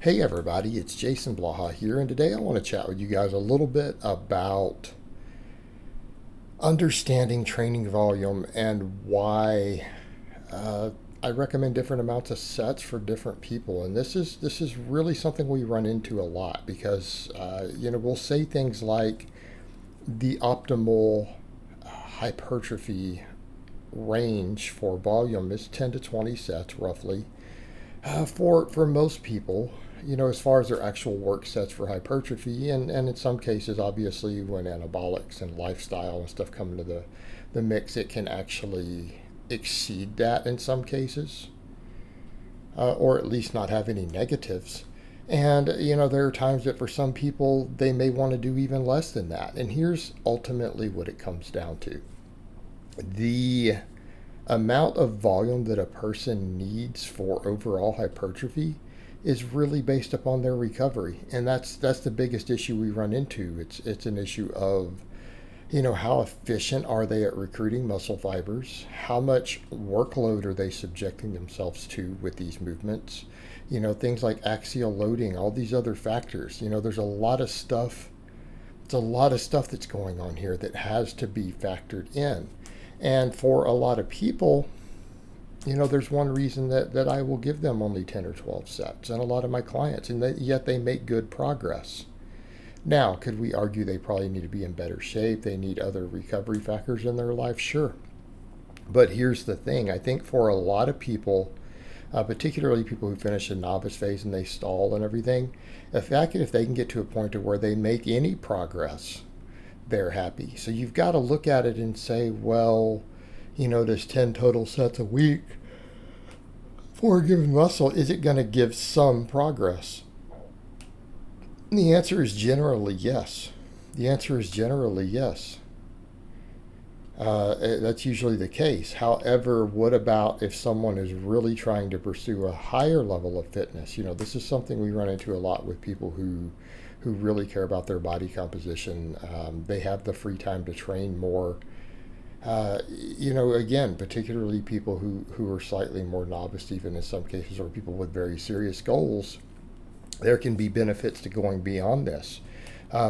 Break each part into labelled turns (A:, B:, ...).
A: Hey everybody, it's Jason Blaha here, and today I want to chat with you guys a little bit about understanding training volume and why I recommend different amounts of sets for different people. And this is really something we run into a lot because we'll say things like the optimal hypertrophy range for volume is 10 to 20 sets roughly. For most people, as far as their actual work sets for hypertrophy, and in some cases, obviously, when anabolics and lifestyle and stuff come into the mix, it can actually exceed that in some cases, or at least not have any negatives. And, there are times that for some people, they may want to do even less than that. And here's ultimately what it comes down to: the amount of volume that a person needs for overall hypertrophy is really based upon their recovery, and that's the biggest issue we run into. It's an issue of how efficient are they at recruiting muscle fibers, how much workload are they subjecting themselves to with these movements, things like axial loading, all these other factors. There's a lot of stuff. It's a lot of stuff that's going on here that has to be factored in. And for a lot of people, there's one reason that I will give them only 10 or 12 sets, and a lot of my clients, and yet they make good progress. Now, could we argue they probably need to be in better shape? They need other recovery factors in their life? Sure. But here's the thing. I think for a lot of people, particularly people who finish a novice phase and they stall and everything, the fact that if they can get to a point to where they make any progress, they're happy. So you've got to look at it and say, well, this 10 total sets a week for a given muscle, is it going to give some progress? And the answer is generally yes. The answer is generally yes. That's usually the case. However, what about if someone is really trying to pursue a higher level of fitness? This is something we run into a lot with people who really care about their body composition. They have the free time to train more. Again, particularly people who are slightly more novice, even in some cases, or people with very serious goals, there can be benefits to going beyond this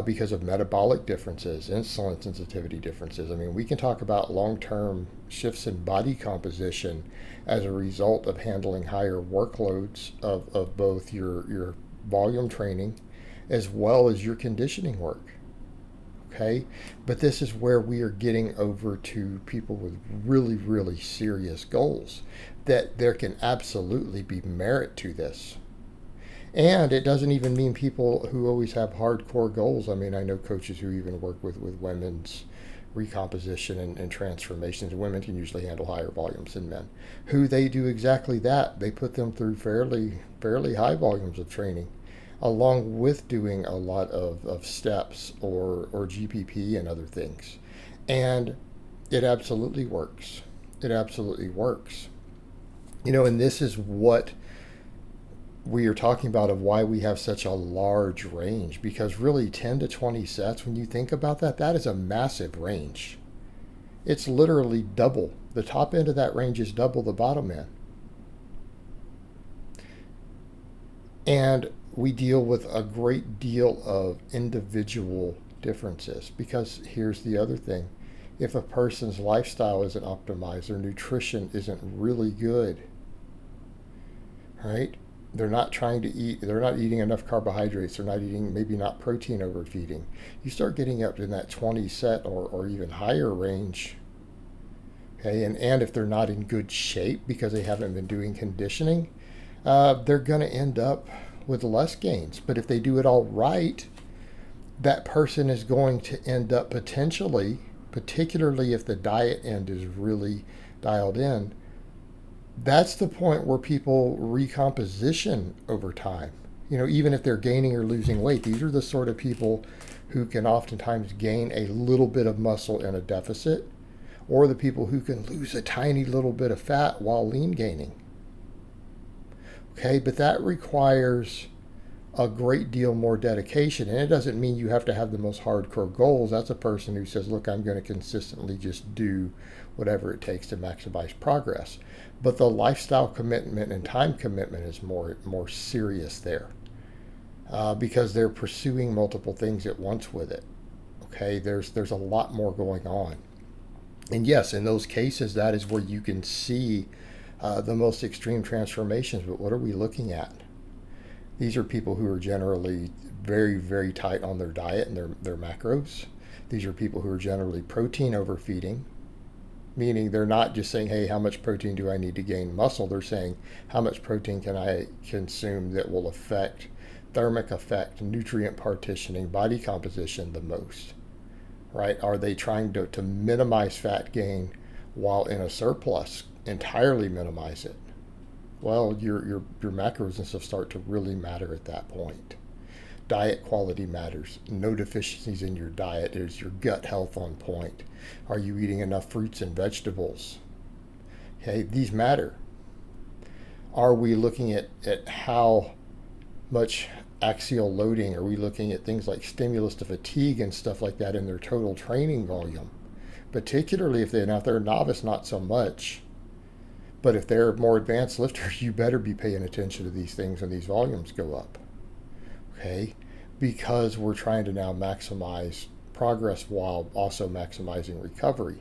A: because of metabolic differences, insulin sensitivity differences. I mean, we can talk about long-term shifts in body composition as a result of handling higher workloads of both your volume training as well as your conditioning work. Okay, but this is where we are getting over to people with really, really serious goals, that there can absolutely be merit to this. And it doesn't even mean people who always have hardcore goals. I mean, I know coaches who even work with women's recomposition and transformations. Women can usually handle higher volumes than men, who they do exactly that. They put them through fairly high volumes of training, along with doing a lot of steps or GPP and other things. And it absolutely works. It absolutely works. And this is what we are talking about of why we have such a large range, because really 10 to 20 sets, when you think about that, that is a massive range. It's literally double. The top end of that range is double the bottom end. And we deal with a great deal of individual differences, because here's the other thing. If a person's lifestyle isn't optimized, their nutrition isn't really good, right? They're not eating enough carbohydrates, they're not eating, maybe not protein overfeeding. You start getting up in that 20 set or even higher range. Okay, and if they're not in good shape because they haven't been doing conditioning, they're going to end up with less gains. But if they do it all right, that person is going to end up potentially, particularly if the diet end is really dialed in, that's the point where people recomposition over time. Even if they're gaining or losing weight, these are the sort of people who can oftentimes gain a little bit of muscle in a deficit, or the people who can lose a tiny little bit of fat while lean gaining. Okay, but that requires a great deal more dedication. And it doesn't mean you have to have the most hardcore goals. That's a person who says, look, I'm going to consistently just do whatever it takes to maximize progress. But the lifestyle commitment and time commitment is more serious there. because they're pursuing multiple things at once with it. Okay, there's a lot more going on. And yes, in those cases, that is where you can see the most extreme transformations. But what are we looking at? These are people who are generally very, very tight on their diet and their macros. These are people who are generally protein overfeeding, meaning they're not just saying, hey, how much protein do I need to gain muscle? They're saying, how much protein can I consume that will affect thermic effect, nutrient partitioning, body composition the most? Right? Are they trying to minimize fat gain while in a surplus, entirely minimize it? Well, your macros and stuff start to really matter at that point. Diet quality matters. No deficiencies in your diet. Is your gut health on point? Are you eating enough fruits and vegetables? Okay, these matter. Are we looking at how much axial loading? Are we looking at things like stimulus to fatigue and stuff like that in their total training volume? Particularly if if they're a novice, not so much. But if they're more advanced lifters, you better be paying attention to these things when these volumes go up. Okay? Because we're trying to now maximize progress while also maximizing recovery.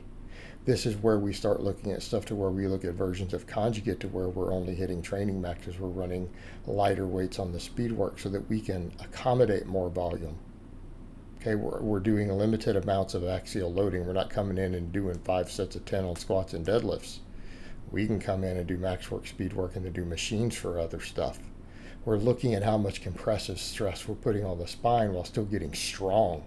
A: This is where we start looking at stuff to where we look at versions of conjugate to where we're only hitting training maxes. We're running lighter weights on the speed work so that we can accommodate more volume. Okay, we're doing limited amounts of axial loading. We're not coming in and doing 5 sets of 10 on squats and deadlifts. We can come in and do max work, speed work, and then do machines for other stuff. We're looking at how much compressive stress we're putting on the spine while still getting strong.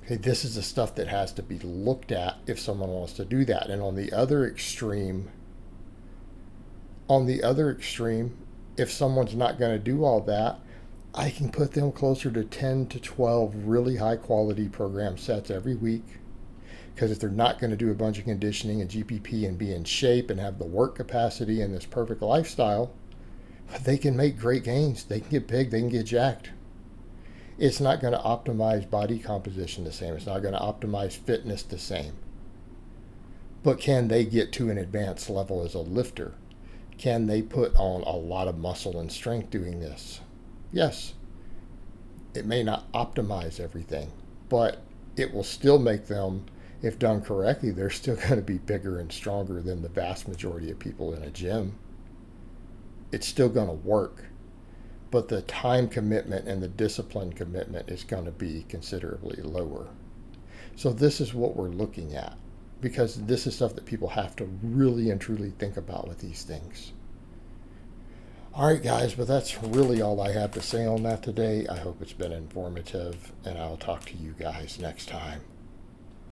A: Okay, this is the stuff that has to be looked at if someone wants to do that. And on the other extreme, if someone's not going to do all that, I can put them closer to 10 to 12 really high quality program sets every week. Because if they're not going to do a bunch of conditioning and GPP and be in shape and have the work capacity and this perfect lifestyle, they can make great gains. They can get big. They can get jacked. It's not going to optimize body composition the same. It's not going to optimize fitness the same. But can they get to an advanced level as a lifter? Can they put on a lot of muscle and strength doing this? Yes. It may not optimize everything, but it will still make them, if done correctly, they're still going to be bigger and stronger than the vast majority of people in a gym. It's still going to work, but the time commitment and the discipline commitment is going to be considerably lower. So this is what we're looking at, because this is stuff that people have to really and truly think about with these things. All right, guys, but that's really all I have to say on that today. I hope it's been informative, and I'll talk to you guys next time.